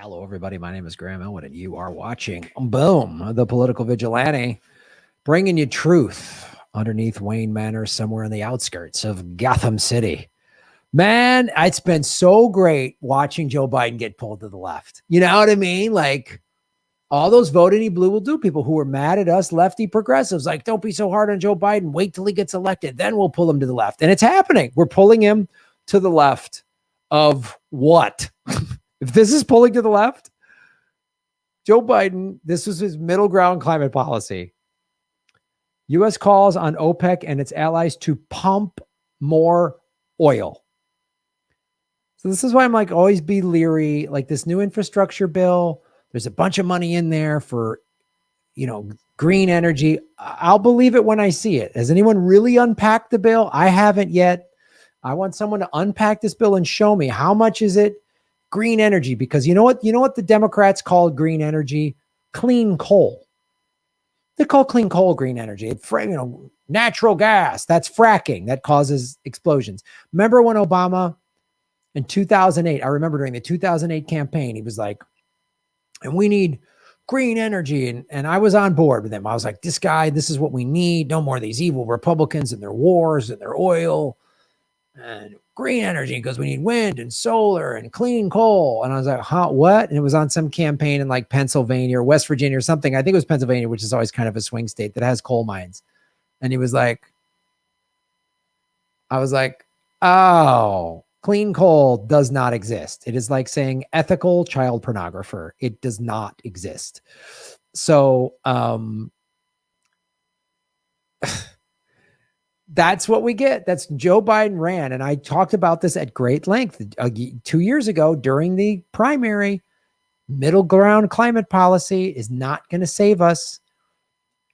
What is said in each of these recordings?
Hello, everybody. My name is Graham Elwood, and you are watching Boom, the Political Vigilante, bringing you truth underneath Wayne Manor, somewhere in the outskirts of Gotham City. Man, it's been so great watching Joe Biden get pulled to the left. You know what I mean? Like all those vote any blue will do people who were mad at us lefty progressives, like, don't be so hard on Joe Biden. Wait till he gets elected. Then we'll pull him to the left. And it's happening. We're pulling him to the left of what? If this is pulling to the left, Joe Biden, this was his middle ground climate policy. U.S. calls on OPEC and its allies to pump more oil. So this is why I'm like, always be leery. Like this new infrastructure bill, there's a bunch of money in there for, green energy. I'll believe it when I see it. Has anyone really unpacked the bill? I haven't yet. I want someone to unpack this bill and show me how much is it green energy, because you know what the Democrats called green energy? Clean coal. They call clean coal green energy. Natural gas, that's fracking, that causes explosions. Remember when Obama in 2008, I remember during the 2008 campaign, he was like, and we need green energy. And I was on board with him. I was like, this is what we need. No more of these evil Republicans and their wars and their oil and green energy, because we need wind and solar and clean coal. And I was like, huh, what? And it was on some campaign in like Pennsylvania or West Virginia or something. I think it was Pennsylvania, which is always kind of a swing state that has coal mines. And he was like, I was like, oh, clean coal does not exist. It is like saying ethical child pornographer. It does not exist. So, that's what we get. That's Joe Biden ran. And I talked about this at great length 2 years ago during the primary. Middle ground climate policy is not going to save us.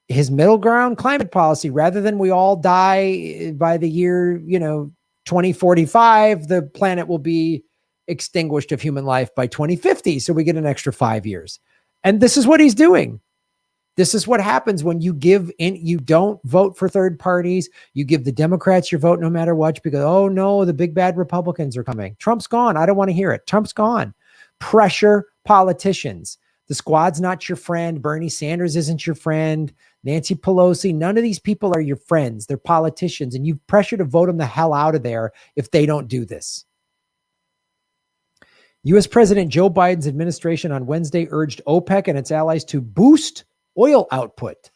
His middle ground climate policy, rather than we all die by the year, 2045, the planet will be extinguished of human life by 2050. So we get an extra 5 years. And this is what he's doing. This is what happens when you you don't vote for third parties. You give the Democrats your vote no matter what, because, oh no, the big bad Republicans are coming. Trump's gone. I don't want to hear it. Trump's gone. Pressure politicians. The squad's not your friend. Bernie Sanders isn't your friend. Nancy Pelosi, none of these people are your friends. They're politicians, and you pressure to vote them the hell out of there if they don't do this. U.S. President Joe Biden's administration on Wednesday urged OPEC and its allies to boost oil output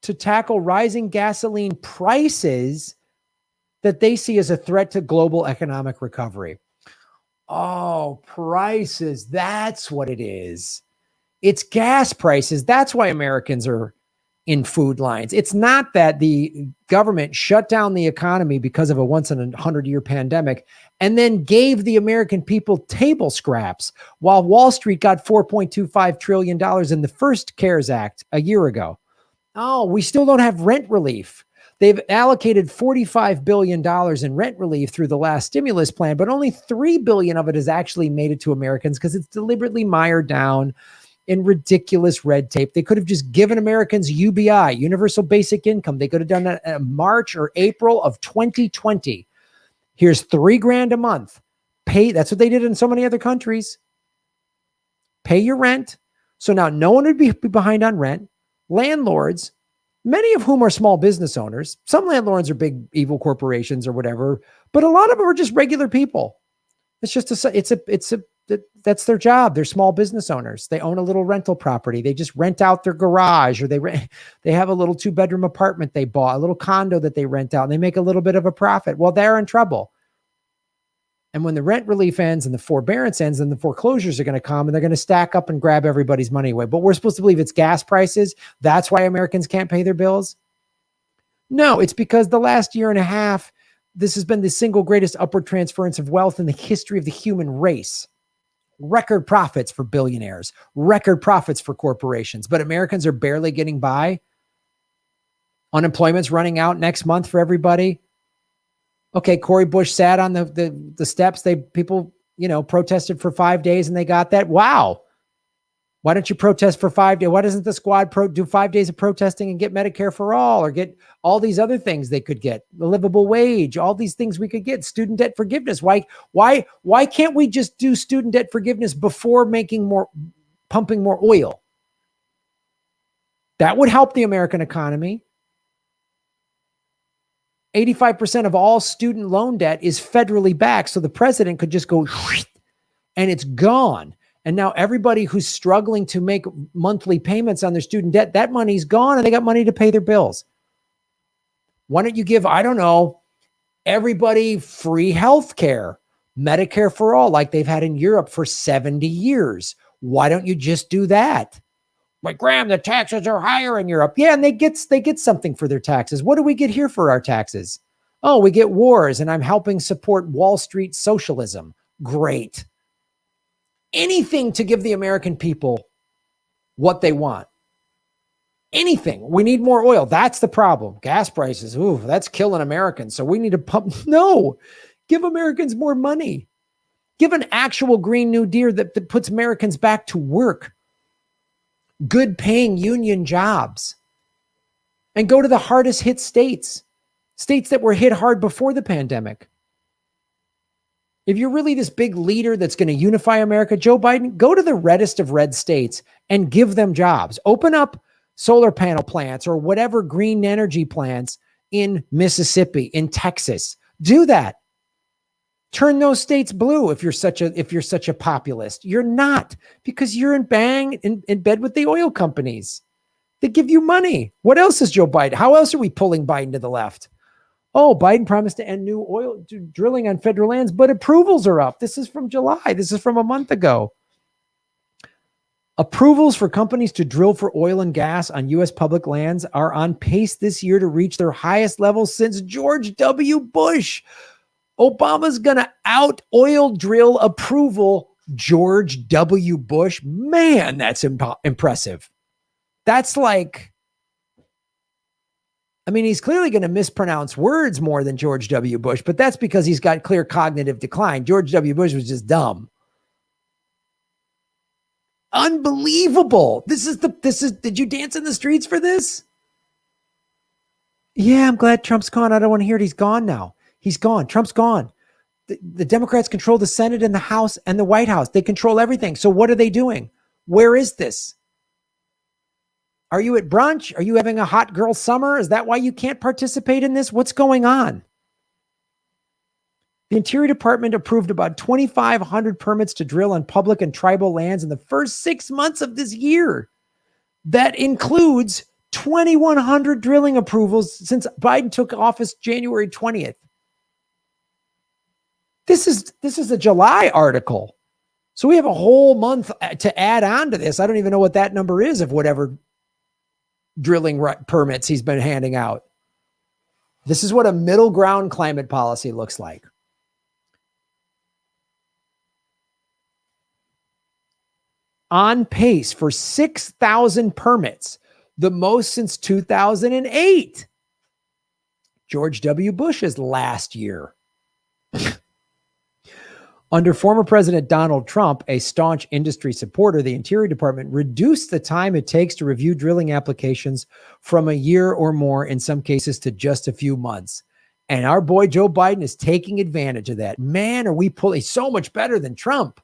to tackle rising gasoline prices that they see as a threat to global economic recovery. Oh, prices. That's what it is. It's gas prices. That's why Americans are in food lines. It's not that the government shut down the economy because of a once in 100-year pandemic and then gave the American people table scraps while Wall Street got $4.25 trillion in the first CARES Act a year ago. Oh, we still don't have rent relief. They've allocated $45 billion in rent relief through the last stimulus plan, but only $3 billion of it has actually made it to Americans because it's deliberately mired down in ridiculous red tape. They could have just given Americans UBI, universal basic income. They could have done that in March or April of 2020. Here's $3,000 a month. Pay. That's what they did in so many other countries. Pay your rent. So now no one would be behind on rent. Landlords, many of whom are small business owners. Some landlords are big evil corporations or whatever, but a lot of them are just regular people. It's just that's their job. They're small business owners. They own a little rental property. They just rent out their garage, or they have a little 2-bedroom apartment they bought, a little condo that they rent out, and they make a little bit of a profit. Well, they're in trouble. And when the rent relief ends and the forbearance ends, then the foreclosures are going to come and they're going to stack up and grab everybody's money away. But we're supposed to believe it's gas prices. That's why Americans can't pay their bills. No, it's because the last year and a half, this has been the single greatest upward transference of wealth in the history of the human race. Record profits for billionaires, record profits for corporations, but Americans are barely getting by. Unemployment's running out next month for everybody. Okay, Cory Bush sat on the steps. People protested for 5 days and they got that. Wow. Why don't you protest for 5 days? Why doesn't the squad do 5 days of protesting and get Medicare for all, or get all these other things they could get, the livable wage, all these things we could get, student debt forgiveness? Why can't we just do student debt forgiveness before pumping more oil? That would help the American economy. 85% of all student loan debt is federally backed. So the president could just go and it's gone. And now everybody who's struggling to make monthly payments on their student debt, that money's gone and they got money to pay their bills. Why don't you give, I don't know, everybody free health care, Medicare for all, like they've had in Europe for 70 years? Why don't you just do that? Like, Graham, the taxes are higher in Europe. Yeah, and they get something for their taxes. What do we get here for our taxes? Oh, we get wars, and I'm helping support Wall Street socialism. Great. Anything to give the American people what they want. Anything. We need more oil. That's the problem. Gas prices. Ooh, that's killing Americans. So we need to pump. No, give Americans more money. Give an actual Green New Deal that puts Americans back to work. Good paying union jobs. And go to the hardest hit states. States that were hit hard before the pandemic. If you're really this big leader that's going to unify America, Joe Biden, go to the reddest of red states and give them jobs. Open up solar panel plants or whatever green energy plants in Mississippi, in Texas. Do that. Turn those states blue if you're such a populist. You're not, because you're in bed with the oil companies. They give you money. What else is Joe Biden? How else are we pulling Biden to the left? Oh, Biden promised to end new oil drilling on federal lands, but approvals are up. This is from July. This is from a month ago. Approvals for companies to drill for oil and gas on U.S. public lands are on pace this year to reach their highest levels since George W. Bush. Obama's going to out oil drill approval George W. Bush. Man, that's impressive. That's like, I mean, he's clearly going to mispronounce words more than George W. Bush, but that's because he's got clear cognitive decline. George W. Bush was just dumb. Unbelievable. Did you dance in the streets for this? Yeah, I'm glad Trump's gone. I don't want to hear it. He's gone now. He's gone. Trump's gone. The Democrats control the Senate and the House and the White House. They control everything. So what are they doing? Where is this? Are you at brunch? Are you having a hot girl summer? Is that why you can't participate in this? What's going on? The Interior Department approved about 2,500 permits to drill on public and tribal lands in the first 6 months of this year. That includes 2,100 drilling approvals since Biden took office January 20th. This is a July article. So we have a whole month to add on to this. I don't even know what that number is of whatever drilling permits he's been handing out. This is what a middle ground climate policy looks like. On pace for 6,000 permits, the most since 2008. George W. Bush's last year. Under former President Donald Trump, a staunch industry supporter, the Interior Department reduced the time it takes to review drilling applications from a year or more, in some cases, to just a few months. And our boy Joe Biden is taking advantage of that. Man, are we pulling so much better than Trump.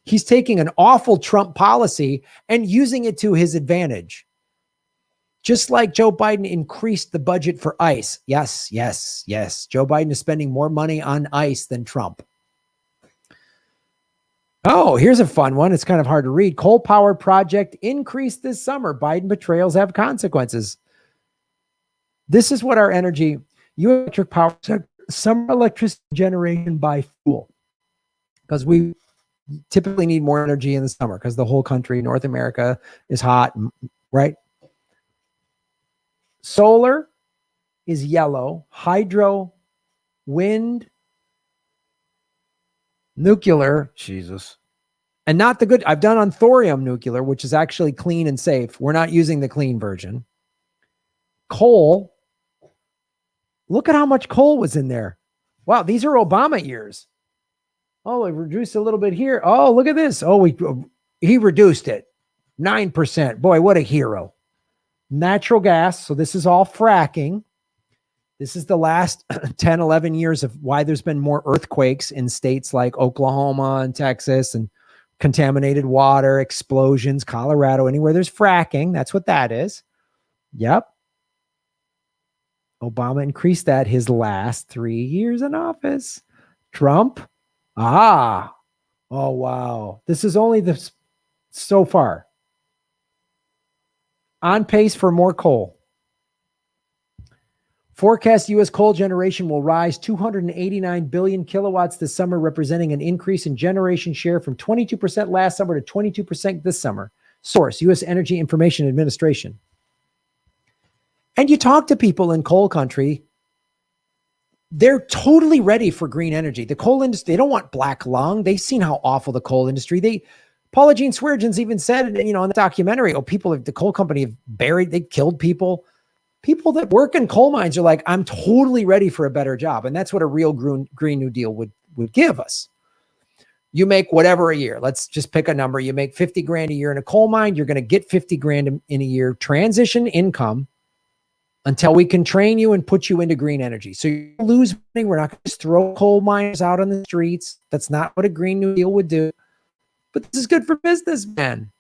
He's taking an awful Trump policy and using it to his advantage. Just like Joe Biden increased the budget for ICE. Yes, yes, yes. Joe Biden is spending more money on ICE than Trump. Oh, here's a fun one. It's kind of hard to read. Coal power project increased this summer. Biden betrayals have consequences. This is what our energy, electric power sector, summer electricity generation by fuel. Because we typically need more energy in the summer because the whole country, North America, is hot, right? Solar is yellow, hydro, wind, nuclear, Jesus. And not the good. I've done on thorium nuclear, which is actually clean and safe. We're not using the clean version. Coal. Look at how much coal was in there. Wow, these are Obama years. Oh, we reduced a little bit here. Oh, look at this. Oh, he reduced it. 9%. Boy, what a hero. Natural gas. So this is all fracking. This is the last 10, 11 years of why there's been more earthquakes in states like Oklahoma and Texas, and contaminated water, explosions, Colorado, anywhere there's fracking. That's what that is. Yep. Obama increased that his last 3 years in office. Trump. Oh, wow. This is only the so far. On pace for more coal. Forecast U.S. coal generation will rise 289 billion kilowatts this summer, representing an increase in generation share from 22% last summer to 22% this summer. Source, U.S. Energy Information Administration. And you talk to people in coal country, they're totally ready for green energy. The coal industry, they don't want black lung. They've seen how awful the coal industry. Paula Jean Swearengins even said, in the documentary, the coal company have they killed people. People that work in coal mines are like, I'm totally ready for a better job. And that's what a real Green New Deal would give us. You make whatever a year. Let's just pick a number. You make 50 grand a year in a coal mine. You're going to get 50 grand in a year transition income until we can train you and put you into green energy. So you lose money. We're not going to just throw coal miners out on the streets. That's not what a Green New Deal would do. But this is good for business, man.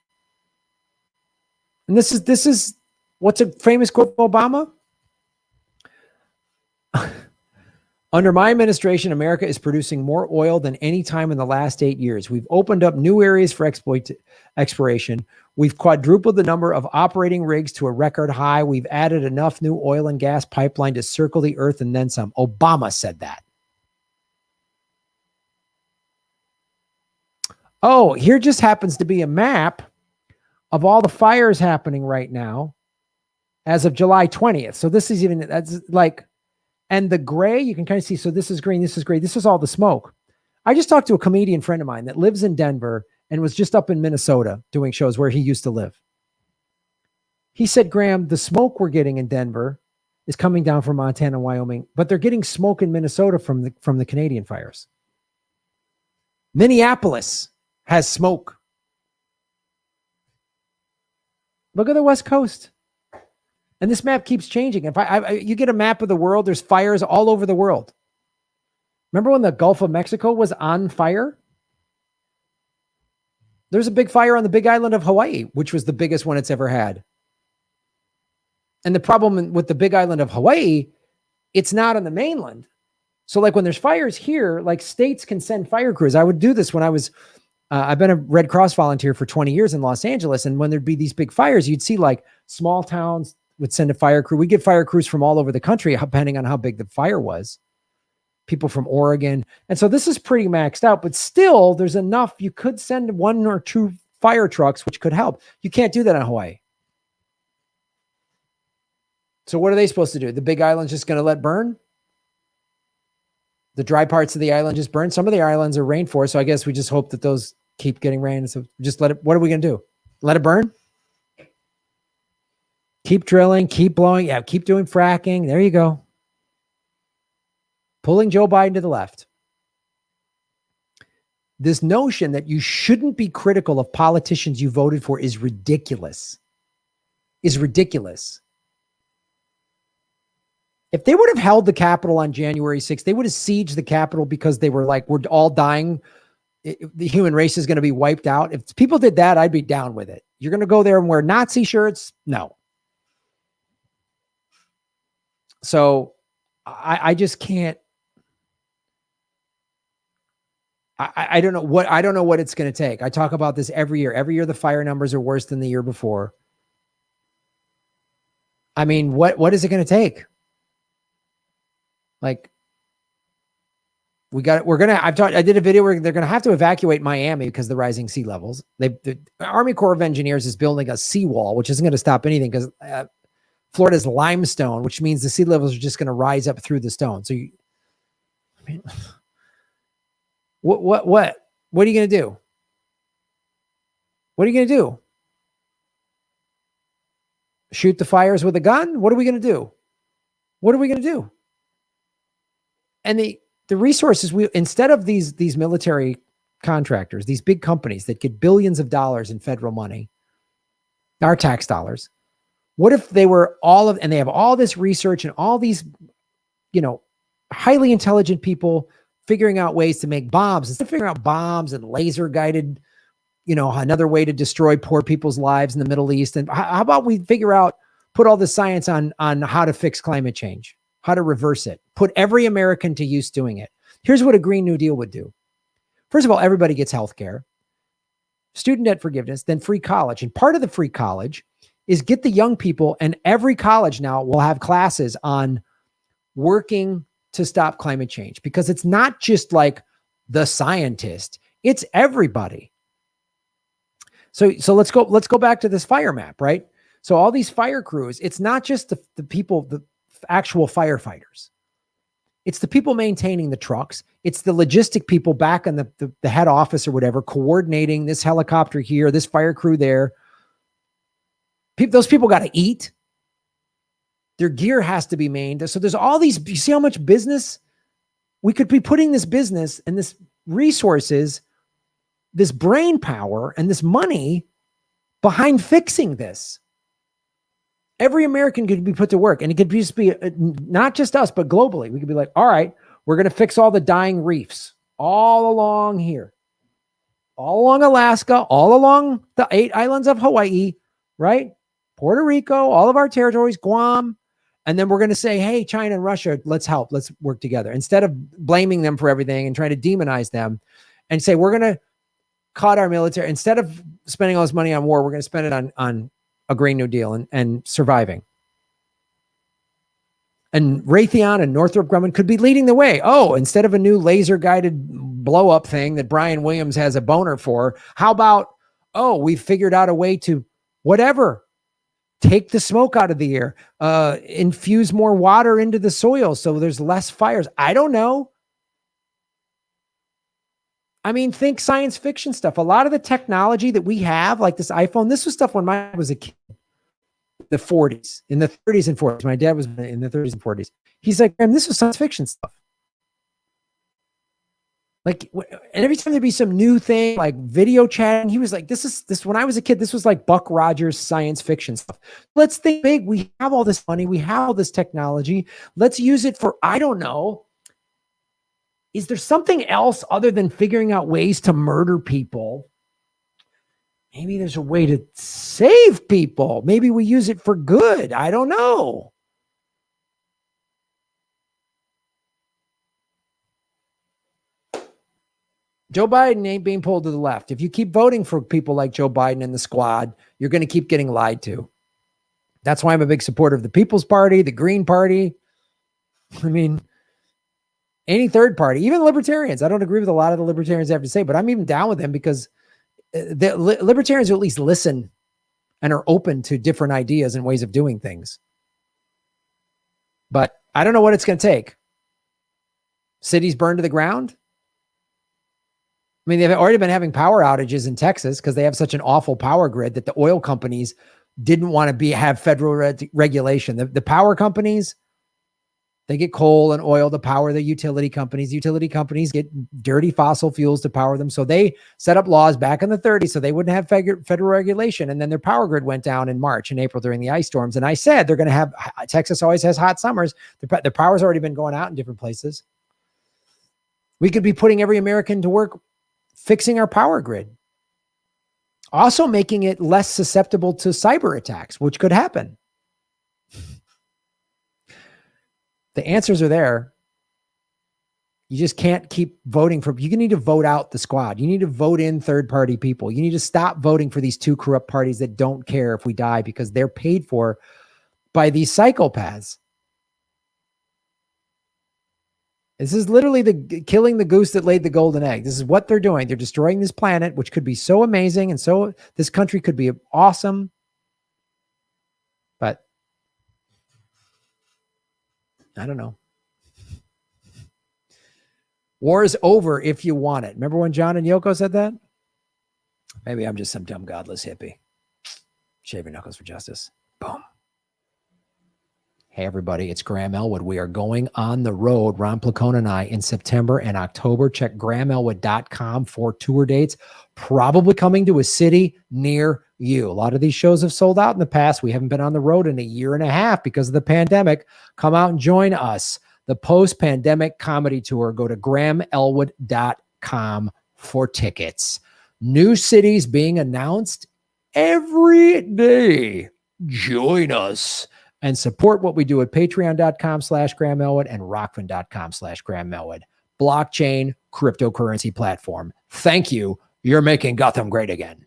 And this is what's a famous quote from Obama? Under my administration, America is producing more oil than any time in the last 8 years. We've opened up new areas for exploration. We've quadrupled the number of operating rigs to a record high. We've added enough new oil and gas pipeline to circle the earth and then some. Obama said that. Oh, here just happens to be a map of all the fires happening right now as of July 20th. So this is that's like, and the gray, you can kind of see, so this is green, this is gray, this is all the smoke. I just talked to a comedian friend of mine that lives in Denver and was just up in Minnesota doing shows where he used to live. He said, Graham, the smoke we're getting in Denver is coming down from Montana and Wyoming, but they're getting smoke in Minnesota from the Canadian fires. Minneapolis has smoke. Look at the West Coast. And this map keeps changing. If you get a map of the world, there's fires all over the world. Remember when the Gulf of Mexico was on fire? There's a big fire on the big island of Hawaii, which was the biggest one it's ever had. And the problem with the big island of Hawaii, it's not on the mainland. So like when there's fires here, like states can send fire crews. I would do this when I was, I've been a Red Cross volunteer for 20 years in Los Angeles. And when there'd be these big fires, you'd see like small towns would send a fire crew. We get fire crews from all over the country, depending on how big the fire was. People from Oregon. And so this is pretty maxed out, but still there's enough. You could send 1 or 2 fire trucks, which could help. You can't do that on Hawaii. So what are they supposed to do? The big island's just going to let burn? The dry parts of the island just burn? Some of the islands are rainforest, so I guess we just hope that those keep getting rain. So just let it, what are we going to do? Let it burn? Keep drilling, keep blowing. Yeah, keep doing fracking. There you go. Pulling Joe Biden to the left. This notion that you shouldn't be critical of politicians you voted for is ridiculous. Is ridiculous. If they would have held the Capitol on January 6th, they would have sieged the Capitol because they were like, we're all dying. The human race is going to be wiped out. If people did that, I'd be down with it. You're going to go there and wear Nazi shirts? No. So I just can't. I don't know what it's going to take. I talk about this every year. Every year the fire numbers are worse than the year before. I mean, what is it going to take? Like, I did a video where they're going to have to evacuate Miami because of the rising sea levels. The Army Corps of Engineers is building a seawall, which isn't going to stop anything because Florida's limestone, which means the sea levels are just going to rise up through the stone. So what are you going to do? What are you going to do? Shoot the fires with a gun? What are we going to do? What are we going to do? And the resources, instead of these military contractors, these big companies that get billions of dollars in federal money, our tax dollars. What if they were and they have all this research and all these, highly intelligent people figuring out ways to make bombs, instead of figuring out bombs and laser guided, another way to destroy poor people's lives in the Middle East. And how about we put all the science on how to fix climate change, how to reverse it, put every American to use doing it. Here's what a Green New Deal would do. First of all, everybody gets health care, student debt forgiveness, then free college. And part of the free college is get the young people, and every college now will have classes on working to stop climate change, because it's not just like the scientist, it's everybody. So let's go back to this fire map, right? So all these fire crews, it's not just the people, the actual firefighters. It's the people maintaining the trucks. It's the logistic people back in the head office or whatever, coordinating this helicopter here, this fire crew there. Those people got to eat. Their gear has to be maintained. So there's all these, you see how much business we could be putting this business and this resources, this brain power and this money behind fixing this. Every American could be put to work, and it could just be not just us, but globally. We could be like, all right, we're going to fix all the dying reefs all along here, all along Alaska, all along the 8 islands of Hawaii, right? Puerto Rico, all of our territories, Guam. And then we're going to say, hey, China and Russia, let's help. Let's work together. Instead of blaming them for everything and trying to demonize them and say, we're going to cut our military. Instead of spending all this money on war, we're going to spend it on a Green New Deal and surviving. And Raytheon and Northrop Grumman could be leading the way. Oh, instead of a new laser guided blow up thing that Brian Williams has a boner for, how about, we figured out a way to whatever, take the smoke out of the air, infuse more water into the soil so there's less fires. I don't know. I mean, think science fiction stuff. A lot of the technology that we have, like this iPhone, this was stuff when I was a kid, the 40s, in the 30s and 40s. My dad was in the 30s and 40s. He's like, man, this was science fiction stuff. Like, and every time there'd be some new thing, like video chatting, he was like, this, when I was a kid, this was like Buck Rogers science fiction stuff. Let's think big. We have all this money. We have all this technology. Let's use it for, I don't know. Is there something else other than figuring out ways to murder people? Maybe there's a way to save people. Maybe we use it for good. I don't know. Joe Biden ain't being pulled to the left. If you keep voting for people like Joe Biden and the squad, you're going to keep getting lied to. That's why I'm a big supporter of the People's Party, the Green Party. I mean, any third party, even libertarians. I don't agree with a lot of the libertarians have to say, but I'm even down with them because the libertarians at least listen and are open to different ideas and ways of doing things. But I don't know what it's going to take. Cities burned to the ground. I mean, they've already been having power outages in Texas because they have such an awful power grid that the oil companies didn't want to have federal regulation. The power companies, they get coal and oil to power the utility companies. Utility companies get dirty fossil fuels to power them. So they set up laws back in the 30s so they wouldn't have federal regulation. And then their power grid went down in March and April during the ice storms. And I said they're going to have, Texas always has hot summers. The power's already been going out in different places. We could be putting every American to work fixing our power grid. Also making it less susceptible to cyber attacks, which could happen. The answers are there. You just can't keep voting for, you need to vote out the squad. You need to vote in third-party people. You need to stop voting for these two corrupt parties that don't care if we die because they're paid for by these psychopaths. This is literally killing the goose that laid the golden egg. This is what they're doing. They're destroying this planet, which could be so amazing. And so this country could be awesome. But I don't know. War is over if you want it. Remember when John and Yoko said that? Maybe I'm just some dumb godless hippie. Shave your knuckles for justice. Boom. Hey, everybody, it's Graham Elwood. We are going on the road, Ron Placone and I, in September and October. Check GrahamElwood.com for tour dates. Probably coming to a city near you. A lot of these shows have sold out in the past. We haven't been on the road in a year and a half because of the pandemic. Come out and join us. The post-pandemic comedy tour. Go to grahamelwood.com for tickets. New cities being announced every day. Join us and support what we do at patreon.com/grahamelwood and rockfin.com/grahamelwood. Blockchain cryptocurrency platform. Thank you. You're making Gotham great again.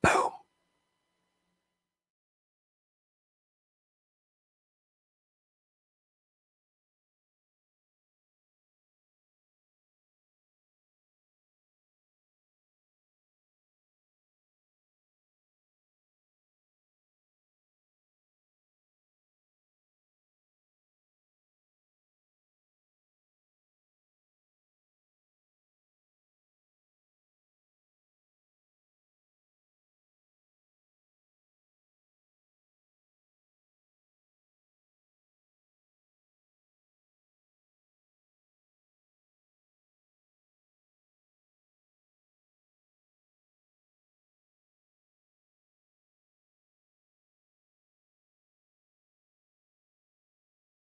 Boom.